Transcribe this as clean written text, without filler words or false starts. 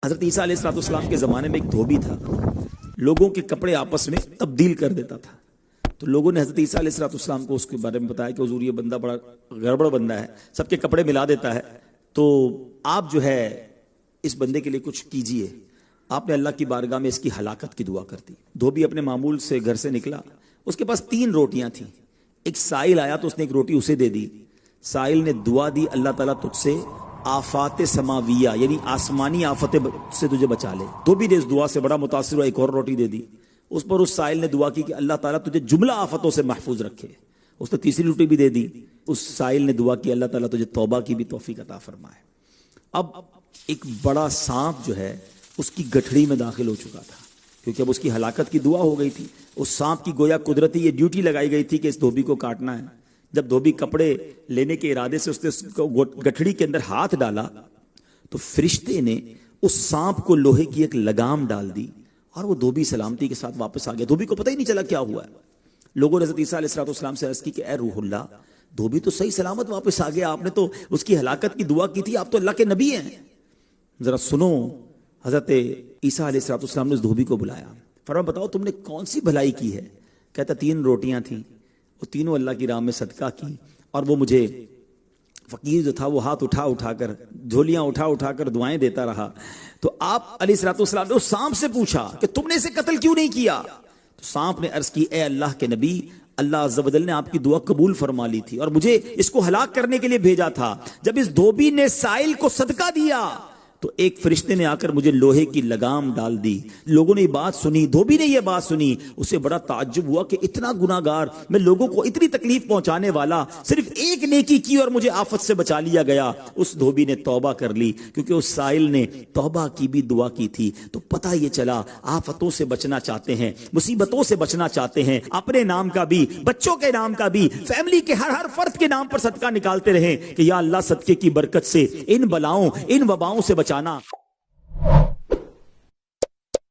حضرت عیسیٰ علیہ السلام کے زمانے میں ایک دھوبی تھا، لوگوں کے کپڑے آپس میں تبدیل کر دیتا تھا۔ تو لوگوں نے حضرت عیسیٰ علیہ السلام کو اس کے بارے میں بتایا کہ حضور یہ بندہ بڑا گڑبڑ بندہ ہے، سب کے کپڑے ملا دیتا ہے، تو آپ جو ہے اس بندے کے لیے کچھ کیجئے۔ آپ نے اللہ کی بارگاہ میں اس کی ہلاکت کی دعا کر دی۔ دھوبی اپنے معمول سے گھر سے نکلا، اس کے پاس 3 روٹیاں تھیں۔ ایک سائل آیا تو اس نے ایک روٹی اسے دے دی۔ سائل نے دعا دی، اللہ تعالیٰ تجھ سے آفات سماویہ یعنی آسمانی آفتیں سے تجھے بچا لے۔ دھوبی نے اس دعا سے بڑا متاثر ہوا، ایک اور روٹی دے دی۔ اس پر اس سائل نے دعا کی کہ اللہ تعالیٰ تجھے جملہ آفتوں سے محفوظ رکھے۔ اس نے تیسری روٹی بھی دے دی۔ اس سائل نے دعا کی اللہ تعالیٰ تجھے توبہ کی بھی توفیق عطا فرمائے۔ اب ایک بڑا سانپ جو ہے اس کی گٹھڑی میں داخل ہو چکا تھا، کیونکہ اب اس کی ہلاکت کی دعا ہو گئی تھی۔ اس سانپ کی گویا قدرتی یہ ڈیوٹی لگائی گئی تھی کہ اس دھوبی کو کاٹنا ہے۔ جب دھوبی کپڑے لینے کے ارادے سے اس نے گٹھڑی کے اندر ہاتھ ڈالا تو فرشتے نے اس سانپ کو لوہے کی ایک لگام ڈال دی اور وہ دھوبی سلامتی کے ساتھ واپس آ گیا۔ دھوبی کو پتہ ہی نہیں چلا کیا ہوا ہے۔ لوگوں نے حضرت عیسیٰ علیہ السلام سے عرض کی کہ اے روح اللہ، دھوبی تو صحیح سلامت واپس آ گیا، آپ نے تو اس کی ہلاکت کی دعا کی تھی، آپ تو اللہ کے نبی ہیں، ذرا سنو۔ حضرت عیسیٰ علیہ السلام نے اس دھوبی کو بلایا، فرمایا بتاؤ تم نے کون سی بھلائی کی ہے؟ کہتا 3 روٹیاں تھیں، وہ تینوں اللہ کی راہ میں صدقہ کی، اور وہ مجھے فقیر جو تھا وہ ہاتھ اٹھا کر جھولیاں اٹھا کر دعائیں دیتا رہا۔ تو آپ علیہ السلام نے اس سانپ سے پوچھا کہ تم نے اسے قتل کیوں نہیں کیا؟ تو سانپ نے عرض کی اے اللہ کے نبی، اللہ عز و جل نے آپ کی دعا قبول فرما لی تھی اور مجھے اس کو ہلاک کرنے کے لیے بھیجا تھا۔ جب اس دھوبی نے سائل کو صدقہ دیا تو ایک فرشتے نے آ کر مجھے لوہے کی لگام ڈال دی۔ لوگوں نے یہ بات سنی، دھوبی نے یہ بات سنی، اسے بڑا تعجب ہوا کہ اتنا گناہگار میں، لوگوں کو اتنی تکلیف پہنچانے والا، صرف ایک نیکی کی اور مجھے آفت سے بچا لیا گیا۔ اس دھوبی نے توبہ کر لی کیونکہ اس سائل نے توبہ کی بھی دعا کی تھی۔ تو پتہ یہ چلا آفتوں سے بچنا چاہتے ہیں، مصیبتوں سے بچنا چاہتے ہیں، اپنے نام کا بھی، بچوں کے نام کا بھی، فیملی کے ہر فرد کے نام پر صدقہ نکالتے رہیں کہ یا اللہ صدقے کی برکت سے ان بلاؤں ان وباؤں سے بچانا۔